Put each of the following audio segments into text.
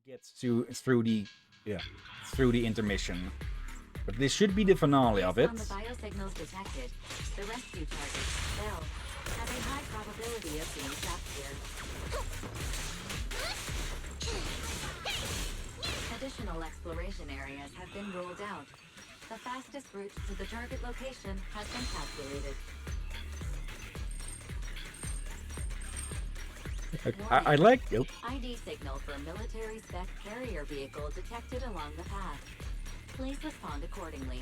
gets to through the intermission. But this should be the finale of it. On the biosignals detected, the rescue target, Bell, has a high probability of being trapped here. Additional exploration areas have been ruled out. The fastest route to the target location has been calculated. I like... Oh. ID signal for military spec carrier vehicle detected along the path. Please respond accordingly.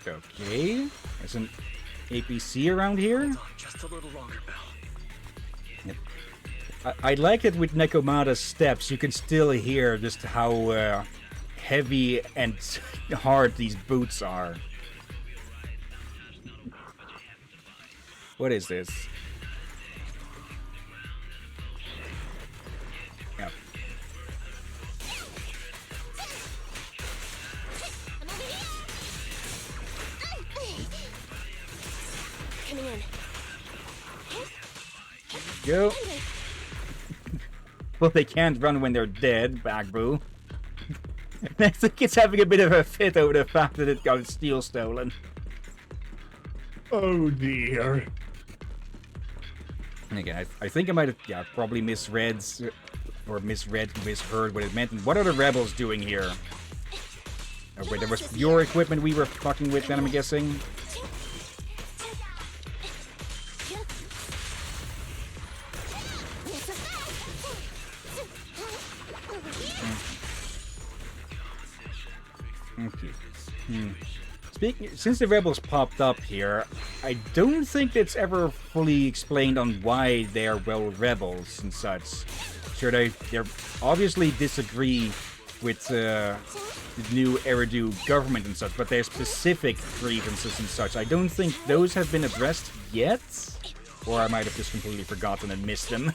Okay. There's an APC around here. Just a little longer, Bell. Yep. I like it with Nekomata's steps. You can still hear just how heavy and hard these boots are. What is this? Yep. Coming in. Go. Well, they can't run when they're dead, Bagboo. I think it's having a bit of a fit over the fact that it got steel stolen. Oh dear. And again, I think I might have, probably misheard what it meant. And what are the rebels doing here? Oh, wait, there was your equipment we were fucking with, then I'm guessing. Okay. Since the rebels popped up here, I don't think it's ever fully explained on why they are, well, rebels and such. Sure, they obviously disagree with the new Eridu government and such, but their specific grievances and such, I don't think those have been addressed yet. Or I might have just completely forgotten and missed them.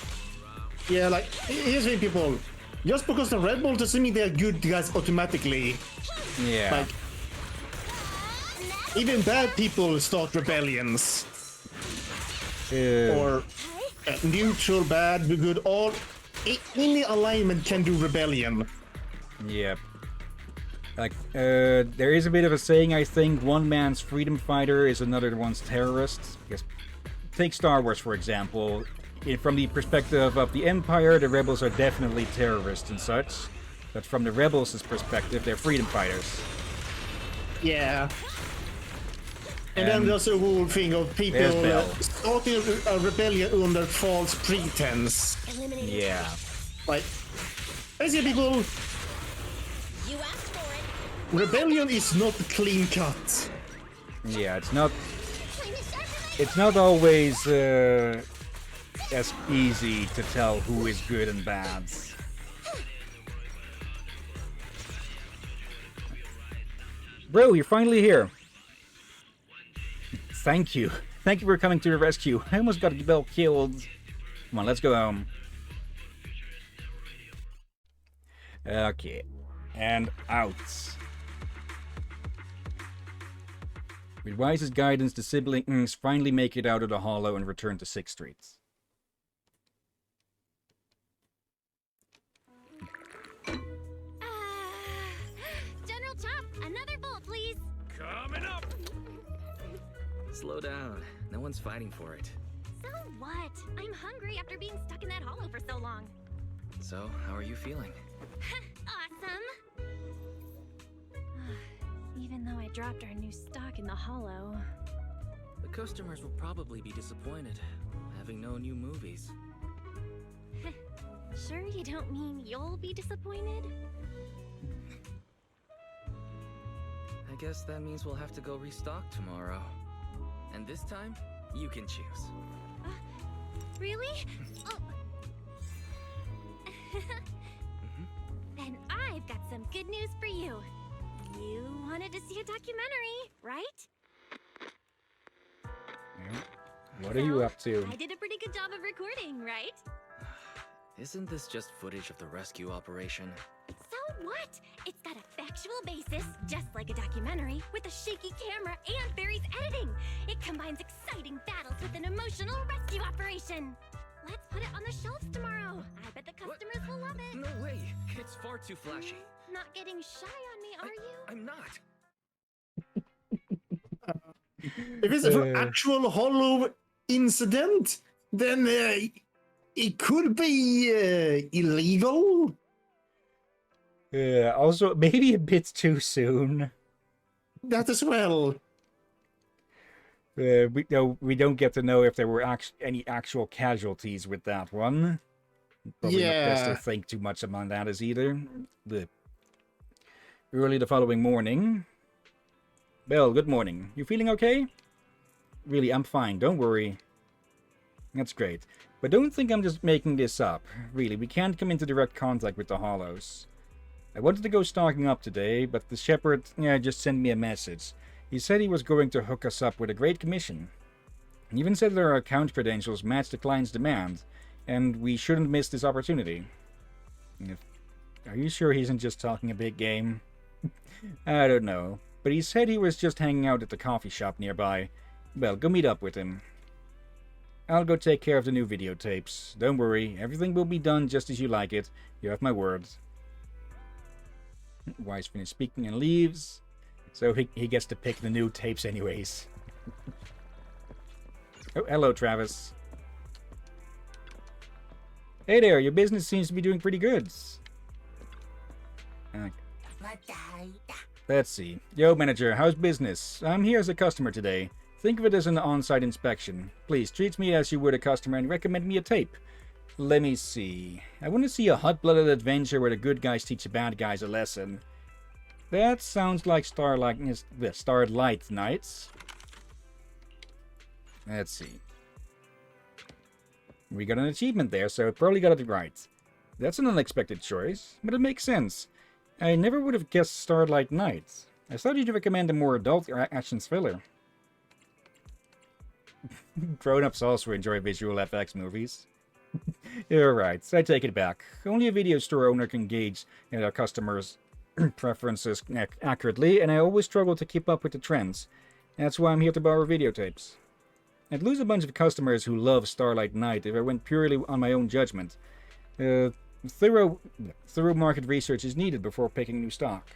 Yeah, like, here's the thing, people. Just because they're Red Bull doesn't mean they're good guys automatically. Yeah. Like, even bad people start rebellions. Or neutral, bad, good, all... Any alignment can do rebellion. Yep. Like, there is a bit of a saying, I think, one man's freedom fighter is another one's terrorist. Because, take Star Wars, for example. From the perspective of the Empire, the rebels are definitely terrorists and such. But from the rebels' perspective, they're freedom fighters. Yeah. And then there's a whole thing of people starting a rebellion under false pretense. Yeah. Like, I see people. You asked for it. Rebellion is not clean cut. Yeah, it's not. It's not always as easy to tell who is good and bad. Bro, you're finally here. Thank you. Thank you for coming to the rescue. I almost got Bell killed. Come on, let's go home. Okay. And out. With Wise's guidance, the siblings finally make it out of the hollow and return to 6th Street. General Chop, another bowl, please. Coming up! Slow down. No one's fighting for it. So what? I'm hungry after being stuck in that hollow for so long. So, how are you feeling? Awesome. Even though I dropped our new stock in the hollow. The customers will probably be disappointed, having no new movies. Sure you don't mean you'll be disappointed? I guess that means we'll have to go restock tomorrow. And this time, you can choose. Really? Oh. Then I've got some good news for you. You wanted to see a documentary, right? What are you up to? I did a pretty good job of recording, right? Isn't this just footage of the rescue operation? So what? It's got a factual basis, just like a documentary, with a shaky camera and Barry's editing. It combines exciting battles with an emotional rescue operation. Let's put it on the shelves tomorrow. I bet the customers will love it. No way! It's far too flashy. Not getting shy on me, are you? I'm not. If it's an actual hollow incident, then it could be illegal. Also, maybe a bit too soon. That as well. We don't get to know if there were any actual casualties with that one. Probably not best to think too much about that as either. Early the following morning. Belle, good morning. You feeling okay? Really, I'm fine. Don't worry. That's great. But don't think I'm just making this up. Really, we can't come into direct contact with the Hollows. I wanted to go stalking up today, but the shepherd just sent me a message. He said he was going to hook us up with a great commission. He even said that our account credentials match the client's demand, and we shouldn't miss this opportunity. Are you sure he isn't just talking a big game? I don't know, but he said he was just hanging out at the coffee shop nearby. Well, go meet up with him. I'll go take care of the new videotapes. Don't worry, everything will be done just as you like it. You have my word. Wise finishes speaking and leaves. So he gets to pick the new tapes anyways. Oh, hello, Travis. Hey there, your business seems to be doing pretty good. Let's see. Yo, manager, how's business? I'm here as a customer today. Think of it as an on-site inspection. Please, treat me as you would a customer and recommend me a tape. Let me see. I want to see a hot-blooded adventure where the good guys teach the bad guys a lesson. That sounds like Starlight Nights. Let's see. We got an achievement there, so probably got it right. That's an unexpected choice, but it makes sense. I never would have guessed Starlight Nights. I thought you'd recommend a more adult action thriller. Grown-ups also enjoy visual FX movies. You're right, I take it back. Only a video store owner can gauge their customers' preferences accurately, and I always struggle to keep up with the trends. That's why I'm here to borrow videotapes. I'd lose a bunch of customers who love Starlight Night if I went purely on my own judgment. Thorough market research is needed before picking new stock.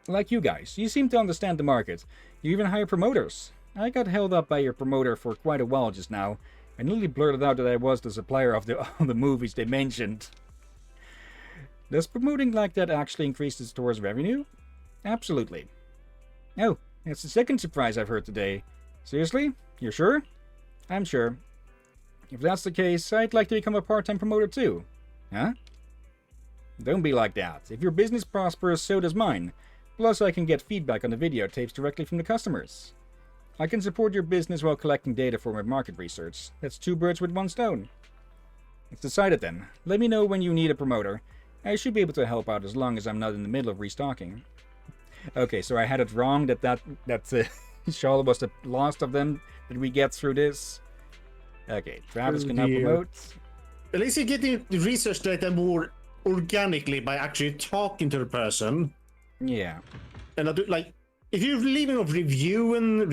Like you guys, you seem to understand the market. You even hire promoters. I got held up by your promoter for quite a while just now. I nearly blurted out that I was the supplier of the movies they mentioned. Does promoting like that actually increase the store's revenue? Absolutely. Oh, that's the second surprise I've heard today. Seriously? You're sure? I'm sure. If that's the case, I'd like to become a part-time promoter too. Huh? Don't be like that. If your business prospers, so does mine. Plus, I can get feedback on the videotapes directly from the customers. I can support your business while collecting data for my market research. That's 2 birds with 1 stone. It's decided then. Let me know when you need a promoter. I should be able to help out as long as I'm not in the middle of restocking. Okay, so I had it wrong that Charlotte was the last of them. Did we get through this? Okay, Travis can now promote. At least you're getting the research data more organically by actually talking to the person. Yeah. And if you're leaving a review and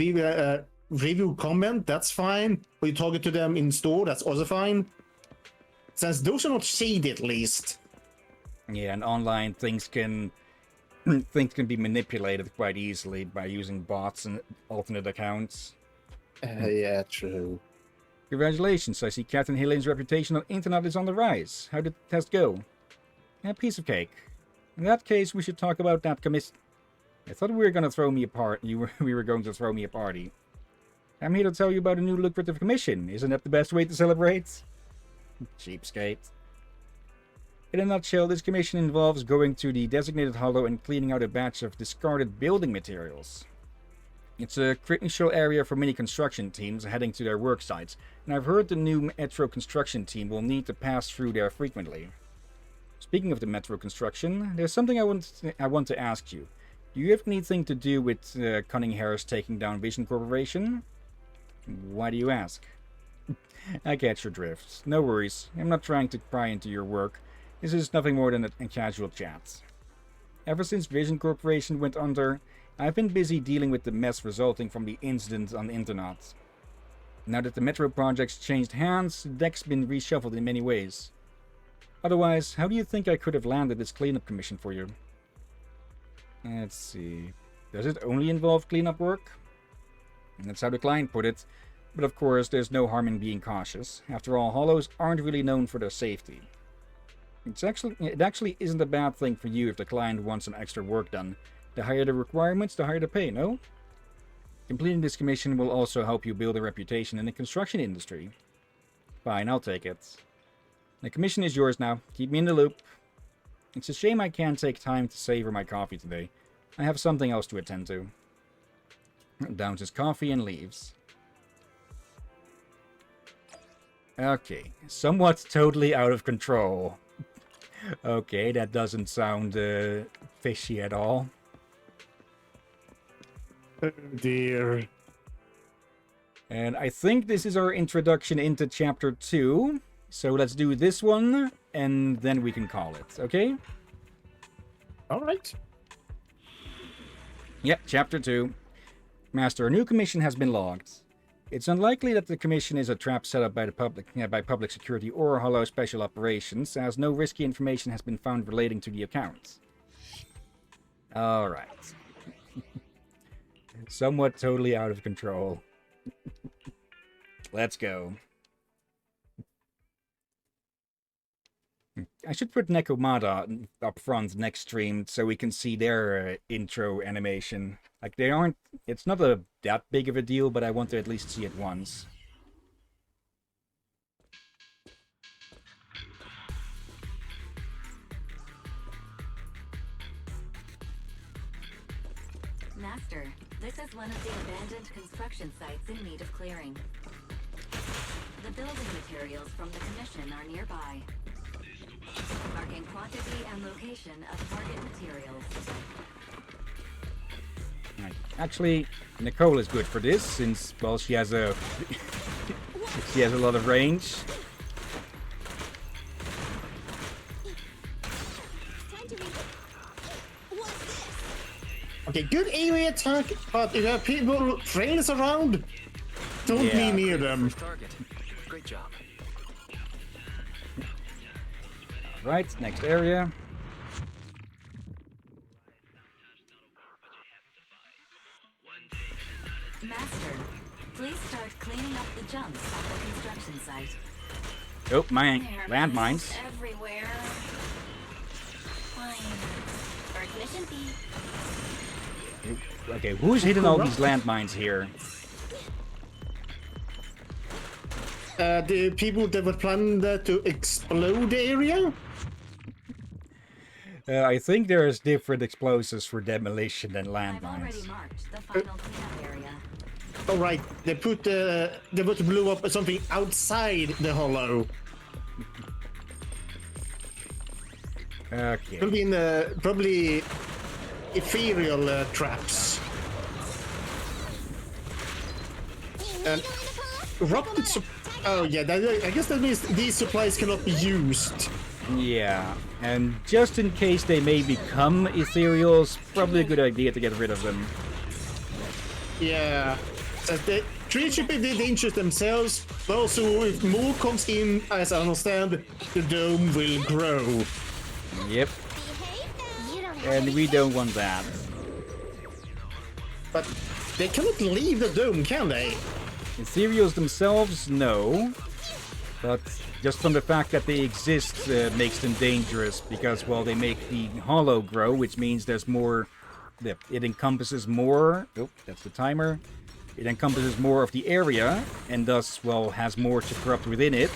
review comment, that's fine. Or you're talking to them in store, that's also fine. Since those are not shady, at least. Yeah, and online things can be manipulated quite easily by using bots and alternate accounts. Yeah, true. Congratulations, I see Captain Helene's reputation on internet is on the rise. How did the test go? A piece of cake. In that case, we should talk about that commission. I thought we were going to throw me a party. We were going to throw me a party. I'm here to tell you about a new lucrative commission. Isn't that the best way to celebrate? Cheapskate. In a nutshell, this commission involves going to the designated hollow and cleaning out a batch of discarded building materials. It's a crucial area for many construction teams heading to their work sites, and I've heard the new Metro construction team will need to pass through there frequently. Speaking of the Metro construction, there's something I want to ask you. Do you have anything to do with Cunning Harris taking down Vision Corporation? Why do you ask? I get your drift. No worries. I'm not trying to pry into your work. This is nothing more than a casual chat. Ever since Vision Corporation went under, I've been busy dealing with the mess resulting from the incident on the internet. Now that the Metro project's changed hands, the deck's been reshuffled in many ways. Otherwise, how do you think I could have landed this cleanup commission for you? Let's see. Does it only involve cleanup work? That's how the client put it. But of course, there's no harm in being cautious. After all, hollows aren't really known for their safety. It actually isn't a bad thing for you if the client wants some extra work done. The higher the requirements, the higher the pay, no? Completing this commission will also help you build a reputation in the construction industry. Fine, I'll take it. The commission is yours now. Keep me in the loop. It's a shame I can't take time to savor my coffee today. I have something else to attend to. Downs his coffee and leaves. Okay, somewhat totally out of control. Okay, that doesn't sound fishy at all. Oh dear. And I think this is our introduction into Chapter 2. So let's do this one, and then we can call it, okay? Alright. Yep, Chapter 2. Master, a new commission has been logged. It's unlikely that the commission is a trap set up by the public security or Hollow Special Operations, as no risky information has been found relating to the account. Alright. Somewhat totally out of control. Let's go. I should put Nekomata up front next stream so we can see their intro animation. Like, they aren't... It's not that big of a deal, but I want to at least see it once. Master, this is one of the abandoned construction sites in need of clearing. The building materials from the commission are nearby. Marking quantity and location of target materials. Right. Actually, Nicole is good for this, since, well, she has a... she has a lot of range. Okay, good area attack, but if you have people, friends around, don't be near them. Target. Great job. Right, next area. Master, please start cleaning up the jumps at the construction site. Oh, my There are landmines. everywhere. Fine. For commission fee. Okay, who's hitting all these landmines here? The people that were planning to explode the area? I think there's different explosives for demolition than I've already landmines. marked the final cleanup area. Alright, they put they blew up something outside the hollow. Okay. Could be in probably ethereal traps. And rocket oh yeah, I guess that means these supplies cannot be used. Yeah, and just in case they may become ethereals, probably a good idea to get rid of them. Yeah. So the trees should be dangerous themselves, but also if more comes in, as I understand, the dome will grow. Yep, You don't have and we don't want that. But they cannot leave the dome, can they? Ethereals themselves, no. But just from the fact that they exist makes them dangerous, because, well, they make the hollow grow, which means there's more... It encompasses more... Oh, that's the timer. It encompasses more of the area, and thus, well, has more to corrupt within it.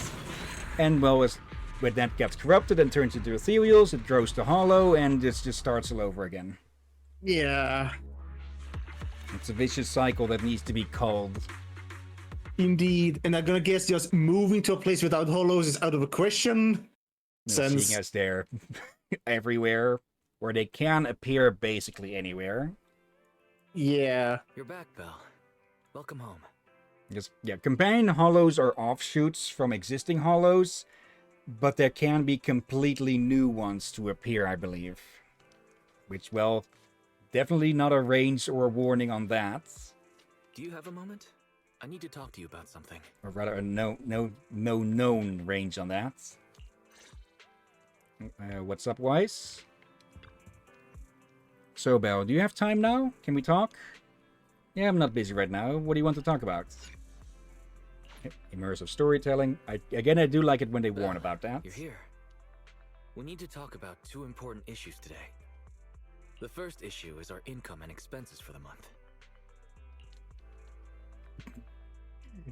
And, well, when that gets corrupted and turns into ethereals, it grows to hollow, and it just starts all over again. Yeah. It's a vicious cycle that needs to be culled. Indeed, and I'm gonna guess just moving to a place without hollows is out of a question. Since Seeing as they're everywhere, where they can appear basically anywhere. yeah, You're back, Belle. Welcome home. Because, yeah, companion hollows are offshoots from existing hollows, but there can be completely new ones to appear, I believe. Which, well, definitely not a range or a warning on that. Do you have a moment? I need to talk to you about something. Or rather, no known range on that. What's up, Weiss? So, Belle, do you have time now? Can we talk? Yeah, I'm not busy right now. What do you want to talk about? Immersive storytelling. I do like it when they warn about that. You're here. We need to talk about two important issues today. The first issue is our income and expenses for the month.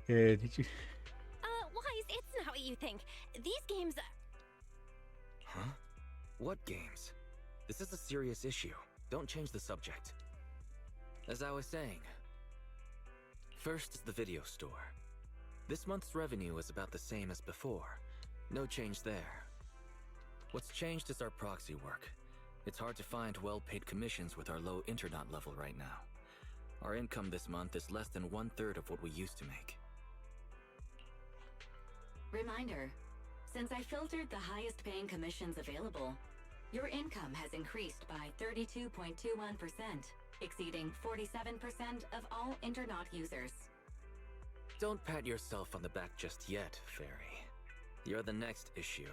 Did you... Wise, it's not what you think. These games... Huh? What games? This is a serious issue. Don't change the subject. As I was saying, first is the video store. This month's revenue is about the same as before. No change there. What's changed is our proxy work. It's hard to find well-paid commissions with our low internet level right now. Our income this month is less than 1/3 of what we used to make. Reminder, since I filtered the highest paying commissions available, your income has increased by 32.21%, exceeding 47% of all Internet users. Don't pat yourself on the back just yet, Fairy. You're the next issue.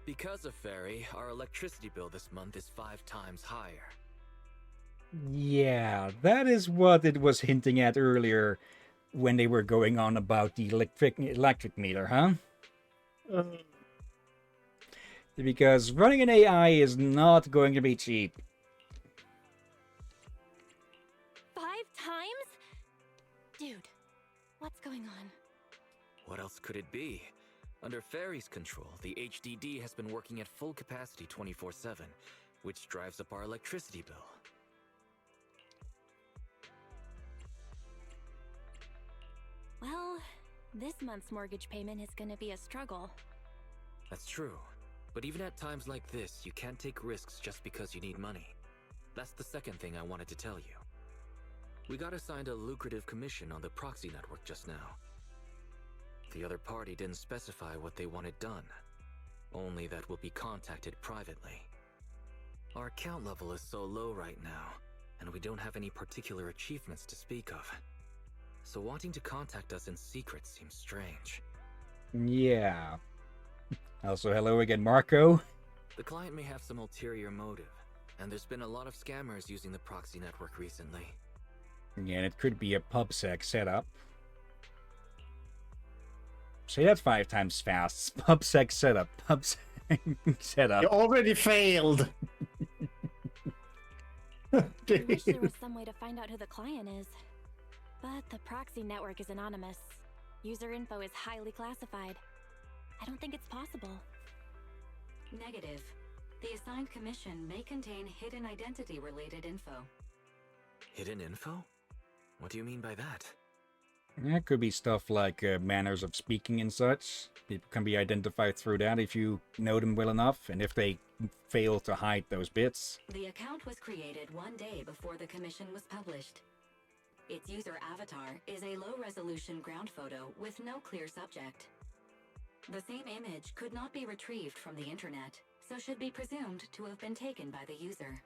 Because of Fairy, our electricity bill this month is 5 times higher. Yeah, that is what it was hinting at earlier when they were going on about the electric meter, huh? Because running an AI is not going to be cheap. 5 times? Dude, what's going on? What else could it be? Under Fairy's control, the HDD has been working at full capacity 24/7, which drives up our electricity bill. Well, this month's mortgage payment is gonna be a struggle. That's true. But even at times like this, you can't take risks just because you need money. That's the second thing I wanted to tell you. We got assigned a lucrative commission on the proxy network just now. The other party didn't specify what they wanted done, only that we'll be contacted privately. Our account level is so low right now, and we don't have any particular achievements to speak of. So wanting to contact us in secret seems strange. Yeah. Also, hello again, Marco. The client may have some ulterior motive, and there's been a lot of scammers using the proxy network recently. Yeah, and it could be a PubSec setup. Say that 5 times fast. PubSec setup. PubSec setup. You already failed. I wish there was some way to find out who the client is. But the proxy network is anonymous. User info is highly classified. I don't think it's possible. Negative. The assigned commission may contain hidden identity-related info. Hidden info? What do you mean by that? That could be stuff like manners of speaking and such. People can be identified through that if you know them well enough, and if they fail to hide those bits. The account was created 1 day before the commission was published. Its user avatar is a low-resolution ground photo with no clear subject. The same image could not be retrieved from the internet, so should be presumed to have been taken by the user.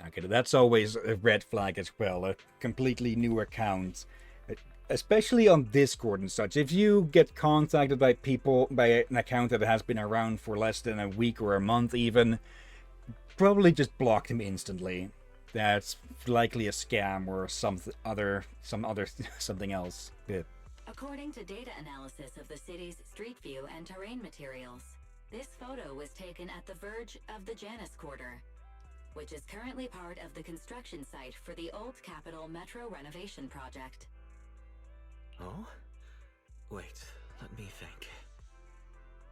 Okay, that's always a red flag as well. A completely new account. Especially on Discord and such. If you get contacted by people, by an account that has been around for less than a week or a month even, probably just block them instantly. That's likely a scam or something else. Yeah. According to data analysis of the city's street view and terrain materials, this photo was taken at the verge of the Janus Quarter, which is currently part of the construction site for the Old Capitol Metro renovation project. Oh? Wait, let me think.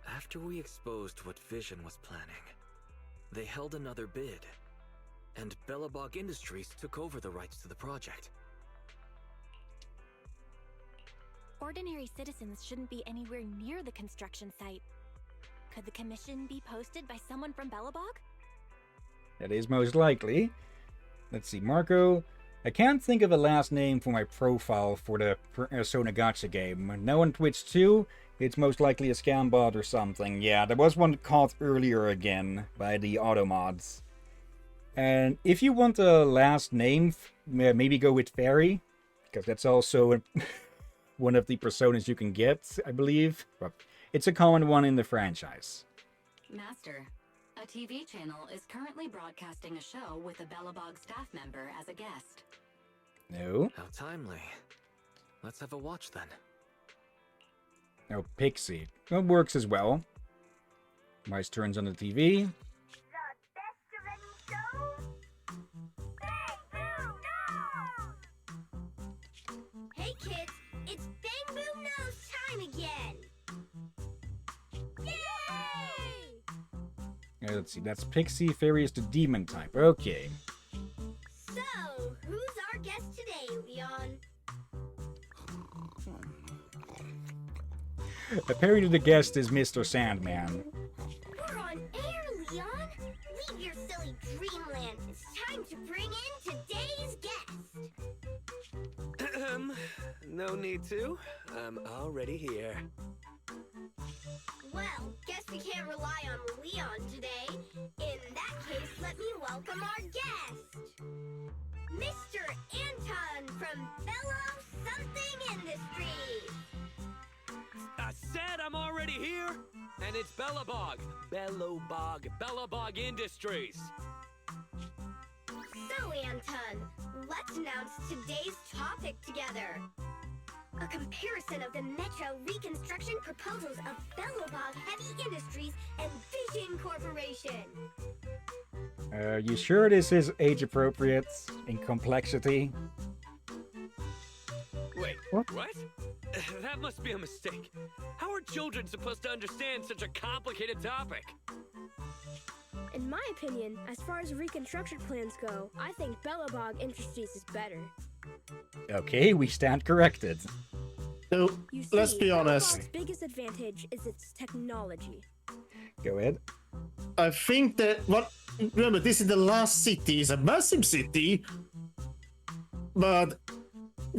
After we exposed what Vision was planning, they held another bid, and Bellabog Industries took over the rights to the project. Ordinary citizens shouldn't be anywhere near the construction site. Could the commission be posted by someone from Bellabog? That is most likely. Let's see, Marco. I can't think of a last name for my profile for the Persona Gacha game. Now on Twitch too, it's most likely a scam bot or something. Yeah, there was one caught earlier again by the Automods. And if you want a last name, maybe go with Fairy, because that's also one of the personas you can get, I believe. But it's a common one in the franchise. Master, a TV channel is currently broadcasting a show with a Belobog staff member as a guest. No. How timely. Let's have a watch then. No, Pixie. That works as well. Mice turns on the TV. Hey kids, it's Bang Boom Nose time again! Yay! Let's see, that's Pixie. Fairy is the demon type. Okay. So, who's our guest today, Leon? Apparently the guest is Mr. Sandman. We're on air, Leon! Leave your silly dreamland. It's time to bring in today's guest! No need to. I'm already here. Well, guess we can't rely on Leon today. In that case, let me welcome our guest! Mr. Anton from Bellow Something Industries! I said I'm already here, and it's Bellabog. Bellabog Industries. So, Anton, let's announce today's topic together. A comparison of the Metro reconstruction proposals of Bellobog Heavy Industries and Vision Corporation. You sure this is age appropriate in complexity? Wait, what? That must be a mistake. How are children supposed to understand such a complicated topic? In my opinion, as far as reconstruction plans go, I think Bellobog Industries is better. Okay, we stand corrected. So, You see, let's be honest. Bellobog's biggest advantage is its technology. Go ahead. I think that remember, this is the last city. It's a massive city, but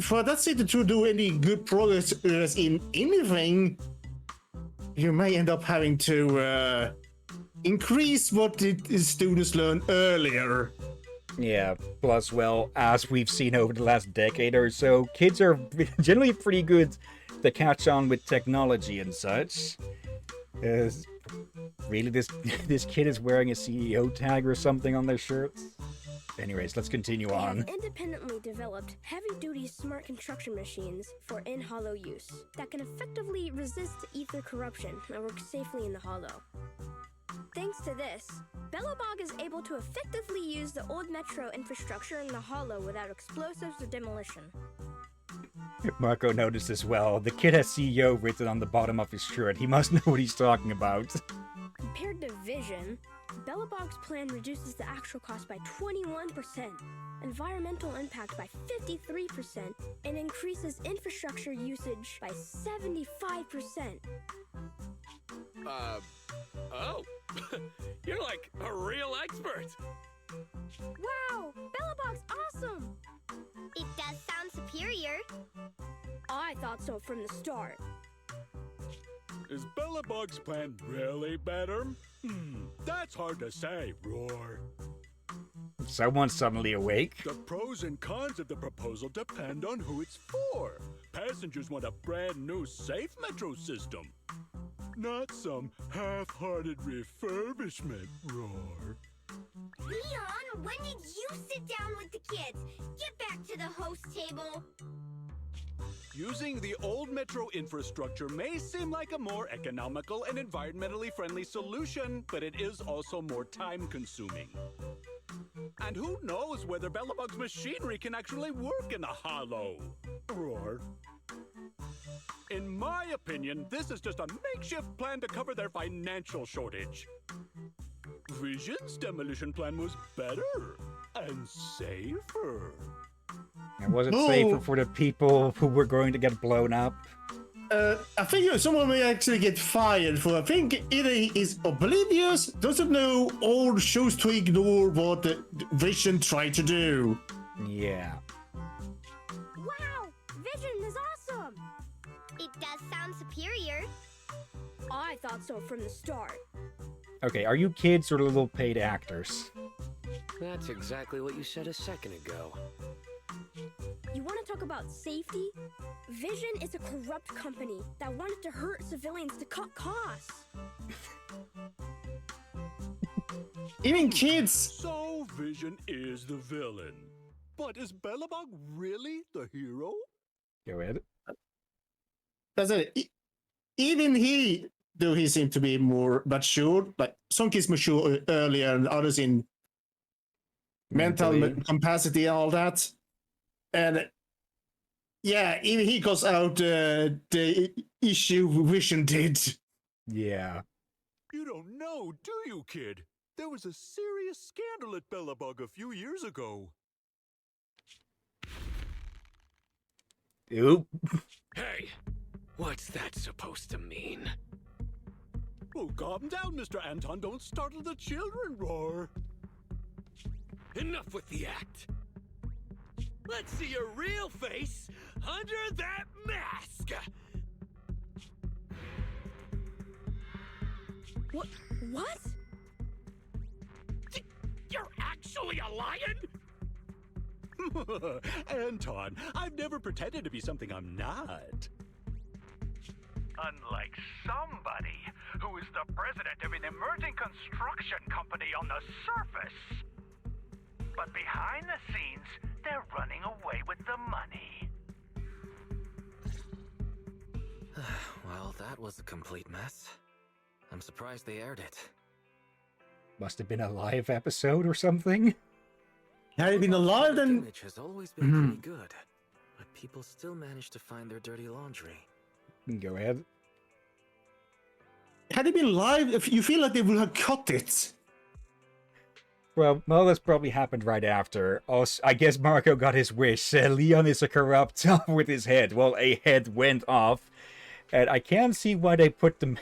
for that city to do any good progress in anything, you may end up having to increase what the students learn earlier. Yeah, plus, well, as we've seen over the last decade or so, kids are generally pretty good to catch on with technology and such. Really, this kid is wearing a CEO tag or something on their shirts? Anyways, let's continue They on. have independently developed heavy-duty smart construction machines for in-hollow use that can effectively resist ether corruption and work safely in the hollow. Thanks to this, Bellobog is able to effectively use the old metro infrastructure in the hollow without explosives or demolition. Marco noticed as well. The kid has CEO written on the bottom of his shirt. He must know what he's talking about. Compared to Vision, Bellobog's plan reduces the actual cost by 21%, environmental impact by 53%, and increases infrastructure usage by 75%. Oh. You're like a real expert. Wow! Bellobog's awesome! It does sound superior. I thought so from the start. Is Bellabog's plan really better? That's hard to say, Roar. Someone's suddenly awake. The pros and cons of the proposal depend on who it's for. Passengers want a brand new safe metro system, not some half-hearted refurbishment, Roar. Leon, when did you sit down with the kids? Get back to the host table. Using the old metro infrastructure may seem like a more economical and environmentally friendly solution, but it is also more time-consuming. And who knows whether Bellabog's machinery can actually work in the hollow? Roar. In my opinion, this is just a makeshift plan to cover their financial shortage. Vision's demolition plan was better and safer. And was it No. safer for the people who were going to get blown up? I think someone may actually get fired for. I think either is oblivious, doesn't know, or chose to ignore what the Vision tried to do. Yeah. Wow! Vision is awesome! It does sound superior. I thought so from the start. Okay, are you kids or little paid actors? That's exactly what you said a second ago. You want to talk about safety? Vision is a corrupt company that wanted to hurt civilians to cut costs. Even kids. So Vision is the villain. But is Belobog really the hero? Go ahead. That's it. Even he, though he seemed to be more mature, like some kids mature earlier and others in mental Mentally. capacity and all that. And yeah, even he goes out the issue Vision did. Yeah. You don't know, do you, kid? There was a serious scandal at Belobog a few years ago. Oop. Hey, what's that supposed to mean? Oh, calm down, Mr. Anton. Don't startle the children, Roar. Enough with the act. Let's see your real face under that mask. What? What? You're actually a lion? Anton, I've never pretended to be something I'm not. Unlike somebody who is the president of an emerging construction company on the surface. But behind the scenes, they're running away with the money. Well, that was a complete mess. I'm surprised they aired it. Must have been a live episode or something. Had he been alive, The then image has always been pretty good, but people still manage to find their dirty laundry. Go ahead. had he been live, if you feel like they would have cut it. Well, this probably happened right after. Also, I guess Marco got his wish. Leon is a corrupt with his head. Well, a head went off, and I can't see why they put the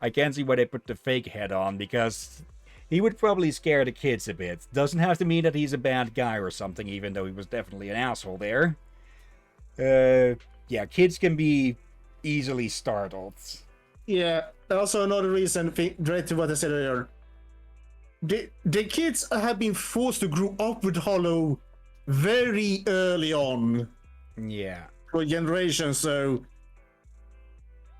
I can't see why they put the fake head on, because he would probably scare the kids a bit. Doesn't have to mean that he's a bad guy or something, even though he was definitely an asshole there. Yeah, kids can be easily startled. Yeah, also another reason, right to what I said earlier. The kids have been forced to grow up with Hollow very early on. Yeah. For generations, so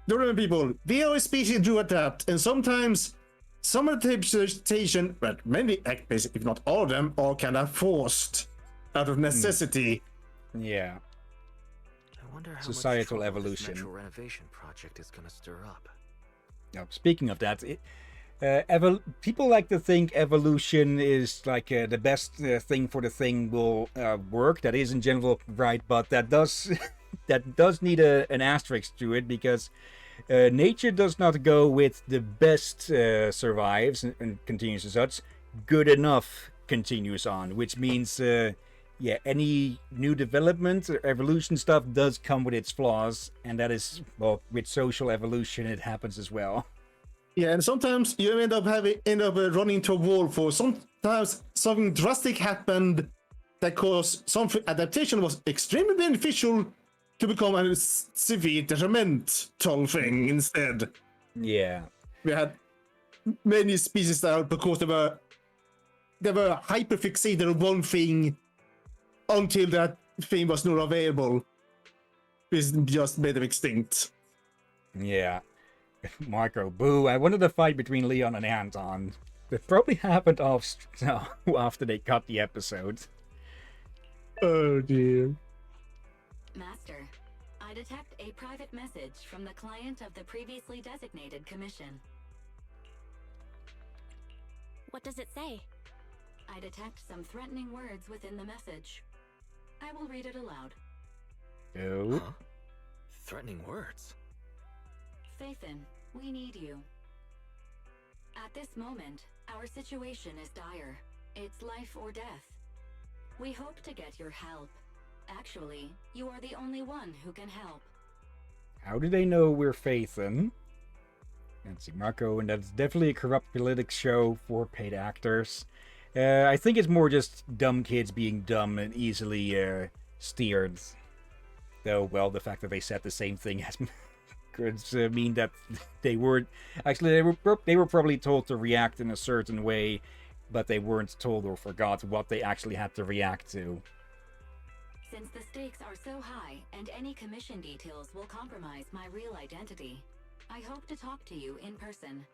don't remember, people, we are a species do adapt, and sometimes some of the adaptation, but many, basically, if not all of them, are kind of forced out of necessity. Yeah. I wonder how Societal much trouble evolution. This metro renovation project is gonna stir up. Now, speaking of that, people like to think evolution is like the best thing for the thing will work. That is in general right, but that does that does need an asterisk to it, because nature does not go with the best survives and continues as such. Good enough continues on, which means yeah, any new development or evolution stuff does come with its flaws, and that is, well, with social evolution it happens as well. Yeah, and sometimes you end up running into a wall. For sometimes something drastic happened that caused some adaptation was extremely beneficial to become a severe detrimental thing instead. Yeah. We had many species out because they were hyperfixated on one thing until that thing was not available. This just made them extinct. Yeah. Marco, boo. I wanted a fight between Leon and Anton. That probably happened after they cut the episode. Oh dear. Master, I detect a private message from the client of the previously designated commission. What does it say? I detect some threatening words within the message. I will read it aloud. Oh. Huh? Threatening words. Phaethon, we need you. At this moment, our situation is dire. It's life or death. We hope to get your help. Actually, you are the only one who can help. How do they know we're Phaethon? Let's see, Marco, and that's definitely a corrupt politics show for paid actors. I think it's more just dumb kids being dumb and easily steered. Though, well, the fact that they said the same thing has could mean that they were probably told to react in a certain way, but they weren't told or forgot what they actually had to react to. Since the stakes are so high and any commission details will compromise my real identity, I hope to talk to you in person.